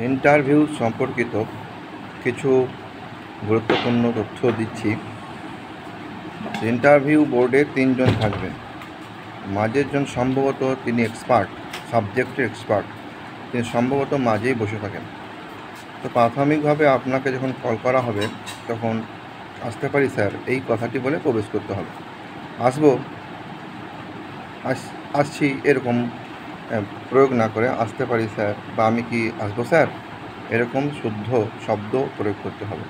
Interview সম্পর্কিত কিছু গুরুত্বপূর্ণ তথ্য দিচ্ছি। ইন্টারভিউ বোর্ডে 3 জন থাকবেন। মাঝের জন সম্ভবত তিনি এক্সপার্ট, সাবজেক্টের এক্সপার্ট, তিনি সম্ভবত মাঝেই বসে থাকেন। তো প্রাথমিকভাবে আপনাকে যখন কল করা হবে তখন আসতে পারি স্যার এই কথাটি বলে প্রবেশ করতে হবে। আসছি এরকম প্রয়োগ না করে আসতে পারি স্যার বা আমি কি আসবো স্যার এরকম শুদ্ধ শব্দ প্রয়োগ করতে হবে।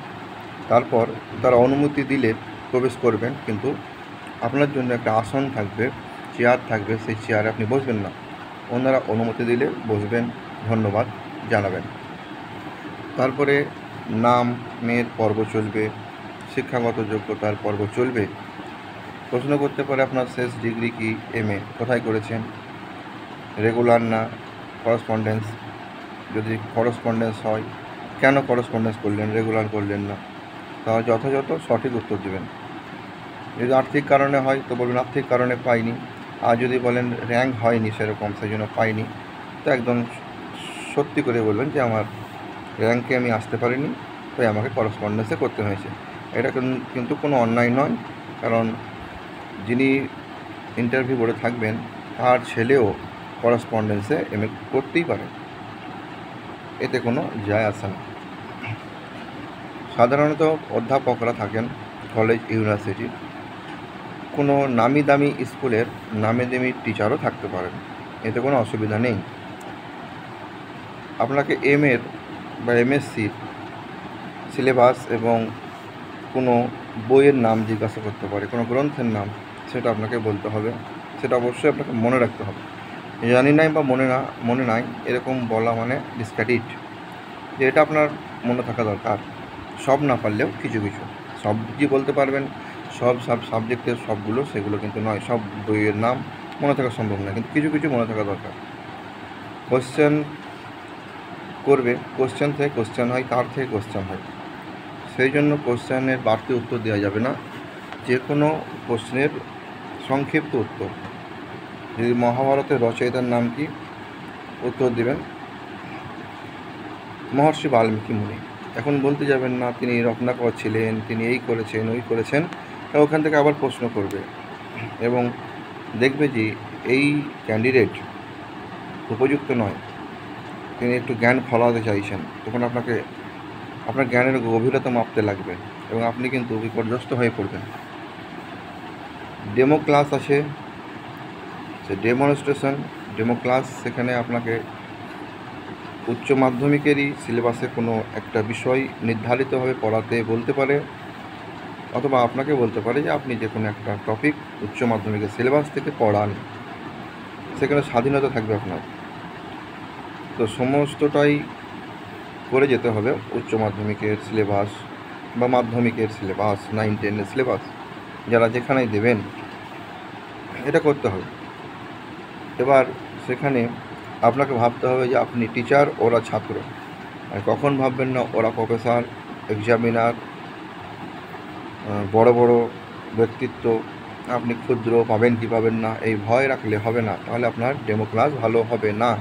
তারপর তারা অনুমতি দিলে প্রবেশ করবেন, কিন্তু আপনার জন্য একটা আসন থাকবে, চেয়ার থাকবে, সেই চেয়ারে আপনি বসবেন না। ওনারা অনুমতি দিলে বসবেন, ধন্যবাদ জানাবেন। তারপরে নামের পর্ব চলবে, শিক্ষাগত যোগ্যতার পর্ব চলবে। প্রশ্ন করতে পারে আপনার শেষ ডিগ্রি কি, MA কোথায় করেছেন, রেগুলার না করসপন্ডেন্স, যদি করসপন্ডেন্স হয় কেন করসপন্ডেন্স করলেন, রেগুলার করলেন না, তাহলে যথাযথ সঠিক উত্তর দেবেন। যদি আর্থিক কারণে হয় তো বলবেন আর্থিক কারণে পাইনি, আর যদি বলেন র্যাঙ্ক হয়নি সেরকম সেই জন্য পাইনি, তো একদম সত্যি করে বলবেন যে আমার র্যাঙ্কে আমি আসতে পারিনি, তাই আমাকে করসপন্ডেন্সে করতে হয়েছে। এটা কিন্তু কোনো অন্যায় নয়, কারণ যিনি ইন্টারভিউ বোর্ডে থাকবেন তার ছেলেও করসপন্ডেন্সে MA করতেই পারে, এতে কোনো যায় আসে না। সাধারণত অধ্যাপকরা থাকেন কলেজ, ইউনিভার্সিটি, কোনো নামি দামি স্কুলের নামি দামি টিচারও থাকতে পারেন, এতে কোনো অসুবিধা নেই। আপনাকে MA বা MSc সিলেবাস এবং কোনো বইয়ের নাম জিজ্ঞাসা করতে পারে, কোনো গ্রন্থের নাম, সেটা আপনাকে বলতে হবে। সেটা অবশ্যই আপনাকে মনে রাখতে হবে। জানি নাই বা মনে নাই এরকম বলা মানে ডিসক্রেডিট, যে এটা আপনার মনে থাকা দরকার। সব না পারলেও কিছু কিছু, সব যে বলতে পারবেন সব সাবজেক্টের সবগুলো সেগুলো কিন্তু নয়, সব বইয়ের নাম মনে থাকা সম্ভব নয়, কিন্তু কিছু কিছু মনে থাকা দরকার। কোশ্চেন করবে, কোশ্চেন থেকে কোশ্চেন হয়, তার থেকে কোশ্চেন হয়, সেই জন্য কোশ্চেনের বাড়তি উত্তর দেওয়া যাবে না। যে কোনো প্রশ্নের সংক্ষিপ্ত উত্তর, যদি মহাভারতের রচয়িতার নাম কি, উত্তর দেবেন মহর্ষি বাল্মীকি মুনি। এখন বলতে যাবেন না তিনি রত্নাকর ছিলেন, তিনি এই করেছেন ওই করেছেন, তা ওখান থেকে আবার প্রশ্ন করবে এবং দেখবে যে এই ক্যান্ডিডেট উপযুক্ত নয়, তিনি একটু জ্ঞান ফলাতে চাইছেন, তখন আপনাকে আপনার জ্ঞানের গভীরতা মাপতে লাগবে এবং আপনি কিন্তু বিপর্যস্ত হয়ে পড়বেন। ডেমো ক্লাস আছে, সে ডেমো ক্লাস, সেখানে আপনাকে উচ্চ মাধ্যমিকেরই সিলেবাসে কোনো একটা বিষয় নির্ধারিতভাবে পড়াতে বলতে পারে, অথবা আপনাকে বলতে পারে যে আপনি যে কোনো একটা টপিক উচ্চ মাধ্যমিকের সিলেবাস থেকে পড়ান, সেখানে স্বাধীনতা থাকবে আপনার। তো সমস্তটাই করে যেতে হবে উচ্চ মাধ্যমিকের সিলেবাস বা মাধ্যমিকের সিলেবাস, 9-10-এর সিলেবাস, যারা যেখানেই দেবেন এটা করতে হবে। এবার সেখানে আপনাকে ভাবতে হবে যে আপনি টিচার, ওরা ছাত্র। আর কখন ভাববেন না ওরা প্রফেসর, এক্সামিনার, বড় বড় ব্যক্তিত্ব, আপনি ক্ষুদ্র, পাবেন কি পাবেন না এই ভয় রাখলে হবে না, তাহলে আপনার ডেমো ক্লাস ভালো হবে না।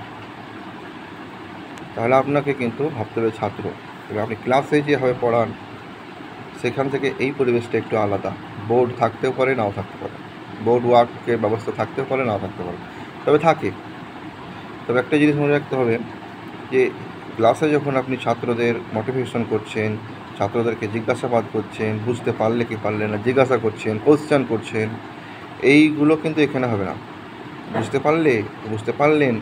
তাহলে আপনাকে কিন্তু ভাবতে হবে ছাত্র। এবার আপনি ক্লাসে যেভাবে পড়ান সেখান থেকে এই পরিবেশটা একটু আলাদা। বোর্ড থাকতেও পারে, নাও থাকতে পারে, বোর্ড ওয়ার্কের ব্যবস্থা থাকতেও পারে, নাও থাকতে পারে, তবে থাকে। তবে একটা জিনিস মনে রাখতে হবে যে ক্লাসে যখন আপনি ছাত্রদের মোটিভেশন করছেন, ছাত্রদেরকে জিজ্ঞাসাবাদ করছেন, বুঝতে পারলে কি পারলে না জিজ্ঞাসা করছেন, কোশ্চেন করছেন, এইগুলো কিন্তু এখানে হবে না। বুঝতে পারলেন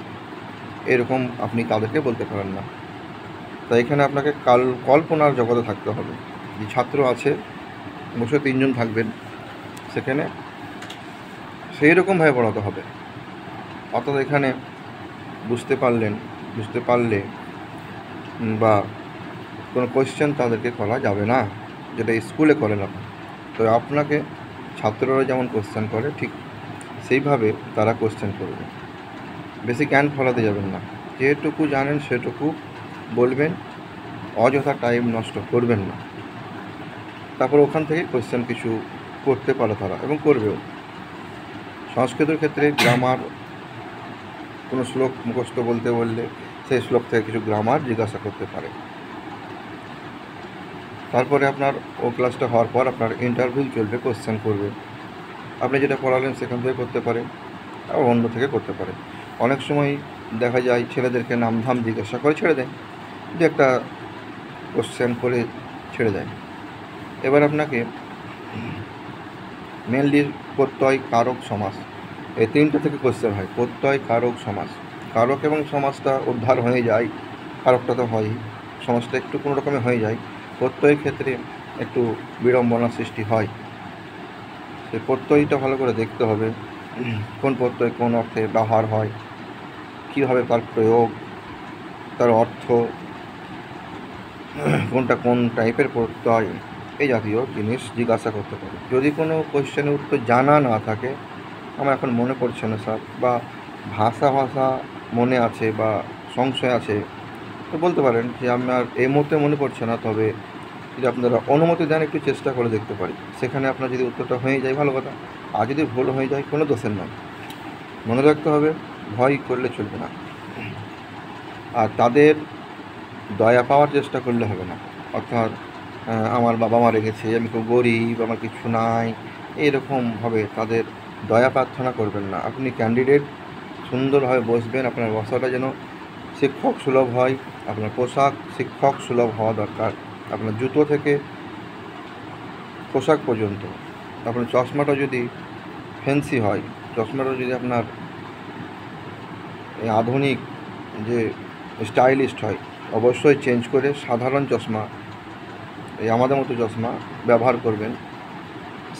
এরকম আপনি তাদেরকে বলতে পারেন না। তাই এখানে আপনাকে কল্পনার জগতে থাকতে হবে। যে ছাত্র আছে, অবশ্যই 3 জন থাকবেন সেখানে, সেই রকমভাবে পড়াতে হবে। অর্থাৎ এখানে বুঝতে পারলে বা কোনো কোয়েশ্চেন তাদেরকে করা যাবে না, যেটা স্কুলে করেন আপনি। তো আপনাকে ছাত্ররা যেমন কোয়েশ্চেন করে ঠিক সেইভাবে তারা কোয়েশ্চেন করবে। বেশি জ্ঞান ফলাতে যাবেন না, যেটুকু জানেন সেটুকু বলবেন, অযথা টাইম নষ্ট করবেন না। তারপর ওখান থেকে কোয়েশ্চেন কিছু করতে পারে তারা, এবং করবেও। সংস্কৃতের ক্ষেত্রে গ্রামার, কোনো শ্লোক মুখস্থ বলতে বললে সেই শ্লোক থেকে কিছু গ্রামার জিজ্ঞাসা করতে পারে। তারপরে আপনার ও ক্লাসটা হওয়ার পর আপনার ইন্টারভিউ চলবে, কোশ্চেন করবে। আপনি যেটা পড়ালেন সেখান থেকে করতে পারে, আর অন্য থেকে করতে পারে। অনেক সময় দেখা যায় ছেলেদেরকে নামধাম জিজ্ঞাসা করে ছেড়ে দেয়, যে একটা কোশ্চেন করে ছেড়ে দেয়। এবার আপনাকে মেনলি প্রত্যয়, কারক, সমাস, এই তিনটা থেকে কোশ্চেন হয়। প্রত্যয়, কারক, সমাস। কারক এবং সমাসটা উদ্ধার হয়ে যায়, কারকটা তো হয়ই, সমাসটা একটু কোনো রকমে হয়ে যায়। প্রত্যয়ের ক্ষেত্রে একটু বিড়ম্বনার সৃষ্টি হয়। সেই প্রত্যয়টা ভালো করে দেখতে হবে, কোন প্রত্যয় কোন অর্থে ব্যবহার হয়, কীভাবে তার প্রয়োগ, তার অর্থ, কোনটা কোন টাইপের প্রত্যয়, এই জাতীয় জিনিস জিজ্ঞাসা করতে পারে। যদি কোনো কোশ্চেনের উত্তর জানা না থাকে, আমার এখন মনে পড়ছে না স্যার, বা ভাষা মনে আছে বা সংশয় আছে, তো বলতে পারেন যে আমার এই মুহূর্তে মনে পড়ছে না, তবে যদি আপনারা অনুমতি দেন একটু চেষ্টা করে দেখতে পারি। সেখানে আপনার যদি উত্তরটা হয়ে যায় ভালো কথা, আর যদি ভুল হয়ে যায় কোনো দোষের নয়। মনে রাখতে হবে, ভয় করলে চলবে না, আর তাদের দয়া পাওয়ার চেষ্টা করলে হবে না। অর্থাৎ আমার বাবা মারা গেছে, আমি খুব গরিব, আমার কিছু নাই, এইরকমভাবে তাদের দয়া প্রার্থনা করবেন না। আপনি ক্যান্ডিডেট, সুন্দরভাবে বসবেন, আপনার বসাটা যেন শিক্ষক সুলভ হয়, আপনার পোশাক শিক্ষক সুলভ হওয়া দরকার, আপনার জুতো থেকে পোশাক পর্যন্ত। আপনার চশমাটা যদি ফ্যান্সি হয়, চশমাটা যদি আপনার আধুনিক যে স্টাইলিস্ট হয়, অবশ্যই চেঞ্জ করে সাধারণ চশমা, এই আমাদের মতো চশমা ব্যবহার করবেন।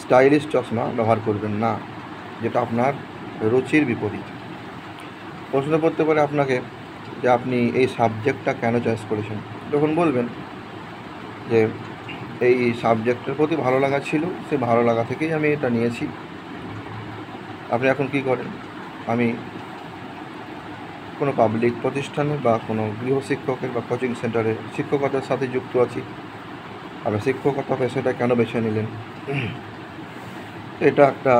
স্টাইলিশ চশমা ব্যবহার করবেন না, যেটা আপনার রুচির বিপরীত। প্রশ্ন করতে পারে আপনাকে যে আপনি এই সাবজেক্টটা কেন চয়েস করেছেন। যখন বলবেন যে এই সাবজেক্টের প্রতি ভালো লাগা ছিল, সেই ভালো লাগা থেকেই আমি এটা নিয়েছি। আপনি এখন কী করেন? আমি কোনো পাবলিক প্রতিষ্ঠানে বা কোনো গৃহশিক্ষকের বা কোচিং সেন্টারে শিক্ষকতার সাথে যুক্ত আছি। আপনি শিক্ষকতা পেশাটা কেন বেছে নিলেন? এটা একটা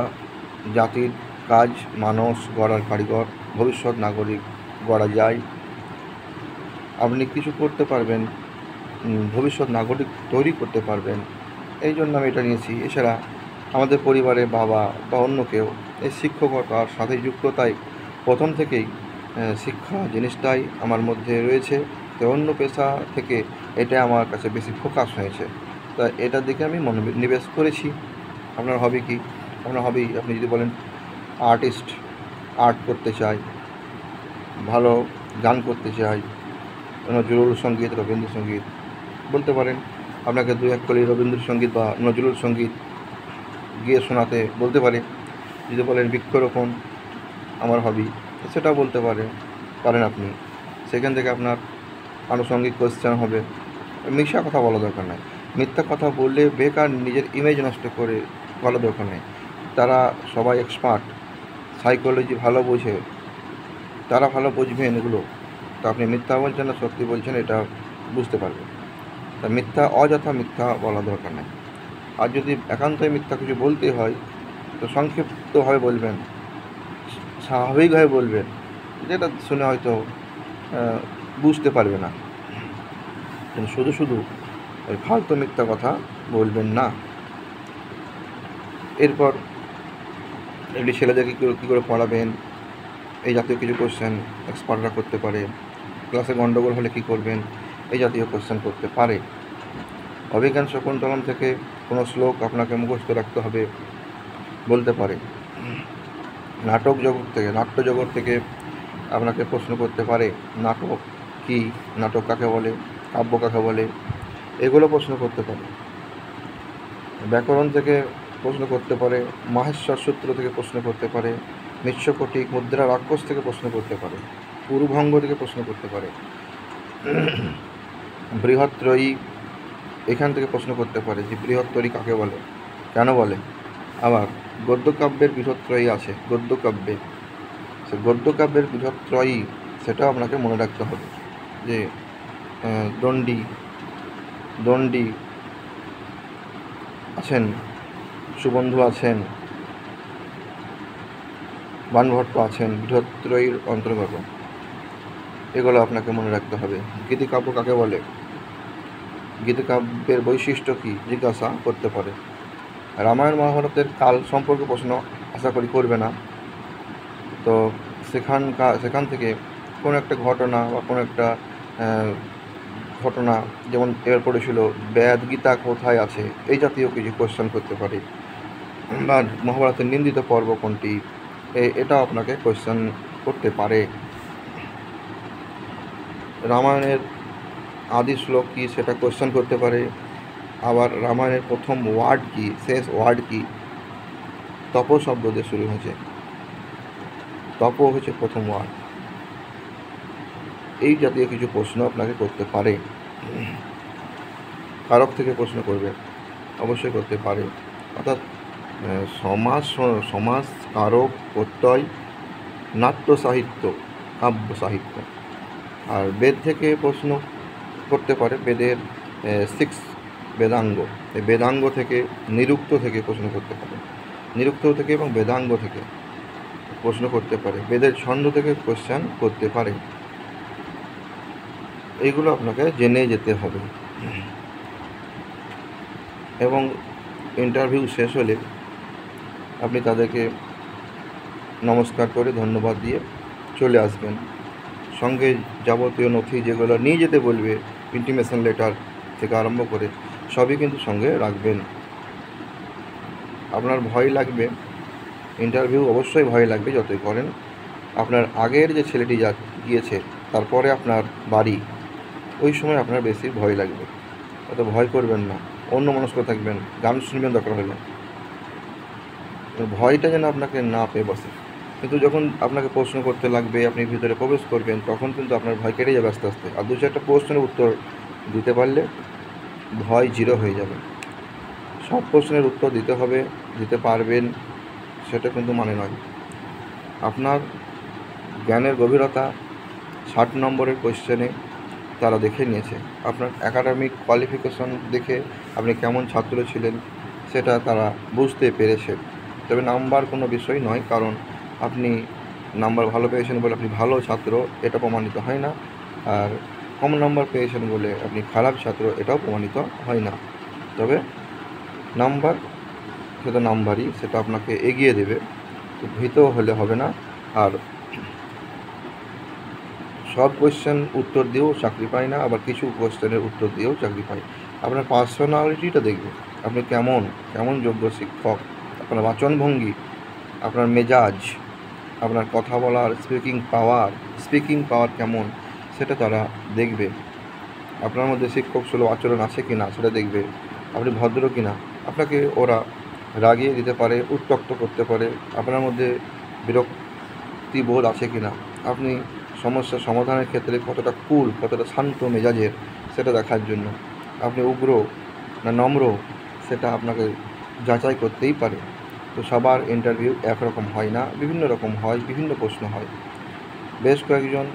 জাতির কাজ, মানুষ গড়ার কারিগর, ভবিষ্যৎ নাগরিক গড়া যায়। আপনি কিছু করতে পারবেন, ভবিষ্যৎ নাগরিক তৈরি করতে পারবেন, এই জন্য আমি এটা নিয়েছি। এছাড়া আমাদের পরিবারে বাবা বা অন্য কেউ এই শিক্ষকতার সাথে যুক্ততায় প্রথম থেকেই শিক্ষা জিনিসটাই আমার মধ্যে রয়েছে, তো অন্য পেশা থেকে এটা আমার কাছে বেশি ফোকাস হয়েছে, তাই এটার দিকে আমি মনোনিবেশ করেছি। আপনার হবি কী? আপনার হবি, আপনি যদি বলেন আর্টিস্ট, আর্ট করতে চাই, ভালো গান করতে চাই, নজরুল সঙ্গীত, রবীন্দ্রসঙ্গীত, বলতে পারেন। আপনাকে দু এক কলি রবীন্দ্রসঙ্গীত বা নজরুল সঙ্গীত গিয়ে শোনাতে বলতে পারে। যদি বলেন বৃক্ষরোপণ আমার হবি, সেটাও বলতে পারেন আপনি। সেখান থেকে আপনার আনুষঙ্গিক কোয়েশ্চেন হবে। মিথ্যা কথা বলা দরকার নেই, মিথ্যা কথা বললে বেকার নিজের ইমেজ নষ্ট করে বলা দরকার নেই। তারা সবাই এক্সপার্ট, সাইকোলজি ভালো বোঝে, তারা ভালো বুঝবেন এগুলো। তো আপনি মিথ্যা বলছেন না সত্যি বলছেন, এটা বুঝতে পারবেন। তা মিথ্যা, অযথা মিথ্যা বলা দরকার নেই। আর যদি একান্তই মিথ্যা কিছু বলতে হয়, তো সংক্ষিপ্তভাবে বলবেন, স্বাভাবিকভাবে বলবেন, যেটা শুনে হয়তো বুঝতে পারবে না। কিন্তু শুধু ওই ফালতু মিথ্যা কথা বলবেন না। এরপর এগুলি ছেলেদেরকে কী করে পড়াবেন, এই জাতীয় কিছু কোশ্চেন এক্সপার্টরা করতে পারে। ক্লাসে গণ্ডগোল হলে কী করবেন, এই জাতীয় কোশ্চেন করতে পারে। অভিজ্ঞান শকুন্তলম থেকে কোনো শ্লোক আপনাকে মুখস্থ রাখতে হবে, বলতে পারে। নাটক জগৎ থেকে, নাট্য জগৎ থেকে আপনাকে প্রশ্ন করতে পারে, নাটক কী, নাটক কাকে বলে, কাব্য কাকে বলে, এগুলো প্রশ্ন করতে পারে। ব্যাকরণ থেকে প্রশ্ন করতে পারে, মাহেশ্বর সূত্র থেকে প্রশ্ন করতে পারে, মিশ্রকটিক, মুদ্রা, রাক্ষস থেকে প্রশ্ন করতে পারে, পুরুভঙ্গ থেকে প্রশ্ন করতে পারে, বৃহত্ত্রয়ী এখান থেকে প্রশ্ন করতে পারে যে বৃহত্ত্রয়ী কাকে বলে, কেন বলে। আবার গদ্যকাব্যের বৃহত্ত্রয়ী আছে, গদ্যকাব্যে, সে গদ্যকাব্যের বৃহত্ত্রয়ী সেটাও আপনাকে মনে রাখতে হবে। যে দণ্ডী আছেন, সুবন্ধু আছেন, বাণভট্ট আছেন, বৃহত্ত্রয়ীর অন্তর্গত। এগুলো আপনাকে মনে রাখতে হবে। গীতিকাব্য কাকে বলে, গীতিকাব্যের বৈশিষ্ট্য কী জিজ্ঞাসা করতে পারে। রামায়ণ মহাভারতের কাল সম্পর্কে প্রশ্ন আশা করি করবে না। তো সেখান থেকে কোনো একটা ঘটনা বা কোনো একটা ঘটনা, যেমন এবার পড়েছিল বেদ গীতা কোথায় আছে, এই জাতীয় কিছু কোয়েশ্চেন করতে পারে। বা মহাভারতের নিন্দিত পর্ব কোনটি, এটাও আপনাকে কোয়েশ্চেন করতে পারে। রামায়ণের আদি শ্লোক কী সেটা কোয়েশ্চেন করতে পারে। আবার রামায়ণের প্রথম ওয়ার্ড কী, শেষ ওয়ার্ড কী। তপ শব্দ দিয়ে শুরু হয়েছে, তপ হচ্ছে প্রথম ওয়ার্ড। এই জাতীয় কিছু প্রশ্ন আপনাকে করতে পারে। কারক থেকে প্রশ্ন করবে, অবশ্যই করতে পারে। অর্থাৎ সমাস কারক প্রত্যয়, নাট্য সাহিত্য, কাব্য সাহিত্য। আর বেদ থেকে প্রশ্ন করতে পারে, বেদের 6 বেদাঙ্গ, এই বেদাঙ্গ থেকে, নিরুক্ত থেকে প্রশ্ন করতে পারে, নিরুক্ত থেকে এবং বেদাঙ্গ থেকে প্রশ্ন করতে পারে, বেদের ছন্দ থেকে কোয়েশ্চেন করতে পারে। এইগুলো আপনাকে জেনে যেতে হবে। এবং ইন্টারভিউ শেষ হলে আপনি তাদেরকে নমস্কার করে ধন্যবাদ দিয়ে চলে আসবেন। সঙ্গে যাবতীয় নথি যেগুলো নিয়ে যেতে বলবে, ইন্টিমেশন লেটার থেকে আরম্ভ করে সবই কিন্তু সঙ্গে রাখবেন। আপনার ভয় লাগবে, ইন্টারভিউ অবশ্যই ভয় লাগবে যতই করেন। আপনার আগের যে ছেলেটি গিয়েছে তারপরে আপনার বাড়ি, ওই সময় আপনার বেশি ভয় লাগবে। অত ভয় করবেন না, অন্য মনস্ক থাকবেন, গান শুনবেন দরকার হলে। ভয়টা যেন আপনাকে না পেয়ে বসে। কিন্তু যখন আপনাকে প্রশ্ন করতে লাগবে, আপনি ভিতরে প্রবেশ করবেন, তখন কিন্তু আপনার ভয় কেটে যাবে আস্তে আস্তে। আর 2-4টা প্রশ্নের উত্তর দিতে পারলে ভয় 0 হয়ে যাবে। সব প্রশ্নের উত্তর দিতে হবে, দিতে পারবেন সেটা কিন্তু মানে নয়। আপনার জ্ঞানের গভীরতা 60 নম্বরের কোয়েশ্চেনে তারা দেখে নিয়েছে। আপনার একাডেমিক কোয়ালিফিকেশন দেখে আপনি কেমন ছাত্র ছিলেন সেটা তারা বুঝতে পেরেছে। তবে নাম্বার কোনো বিষয় নয়, কারণ আপনি নাম্বার ভালো পেয়েছেন বলে আপনি ভালো ছাত্র এটা প্রমাণিত হয় না, আর কম নাম্বার পেয়েছেন বলে আপনি খারাপ ছাত্র এটাও প্রমাণিত হয় না। তবে নাম্বার সেটা নাম্বারই, সেটা আপনাকে এগিয়ে দেবে, ভীত হলে হবে না। আর সব কোয়েশ্চেন উত্তর দিয়েও চাকরি পায় না, আবার কিছু কোয়েশ্চেনের উত্তর দিয়েও চাকরি পায়। আপনার পার্সোনালিটিটা দেখবে, আপনি কেমন যোগ্য শিক্ষক, আপনার বাচনভঙ্গি, আপনার মেজাজ, আপনার কথা বলার স্পিকিং পাওয়ার কেমন সেটা তারা দেখবে। আপনার মধ্যে শিক্ষক সুলভ আচরণ আছে কি না সেটা দেখবে। আপনি ভদ্র কি না, আপনাকে ওরা রাগিয়ে দিতে পারে, উত্ত্যক্ত করতে পারে। আপনার মধ্যে বিরক্তিবোধ আছে কি না, আপনি সমস্যা সমাধানের ক্ষেত্রে কতটা কুল, কতটা শান্ত মেজাজের সেটা দেখার জন্য। আপনি উগ্র না নম্র সেটা আপনাকে যাচাই করতেই পারে। তো সবার ইন্টারভিউ একরকম হয় না, বিভিন্ন রকম হয়, বিভিন্ন প্রশ্ন হয়। বেশ কয়েকজন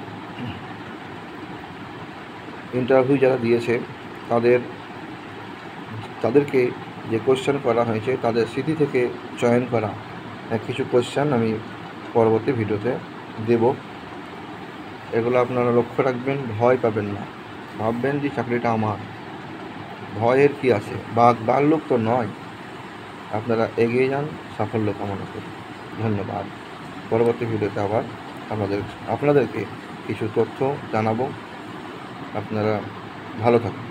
ইন্টারভিউ যারা দিয়েছে তাদেরকে যে কোয়েশ্চেন করা হয়েছে তাদের স্মৃতি থেকে চয়ন করা কিছু কোয়েশ্চেন আমি পরবর্তী ভিডিওতে দেব। এগুলো আপনারা লক্ষ্য রাখবেন, ভয় পাবেন না। ভাববেন যে চাকরিটা আমার, ভয়ের কি আছে, বাঘলোক তো নয়। আপনারা এগিয়ে যান, সাফল্য কামনা করি। ধন্যবাদ। পরবর্তী ভিডিওতে আবার আপনাদেরকে কিছু তথ্য জানাবো। আপনারা ভালো থাকুন।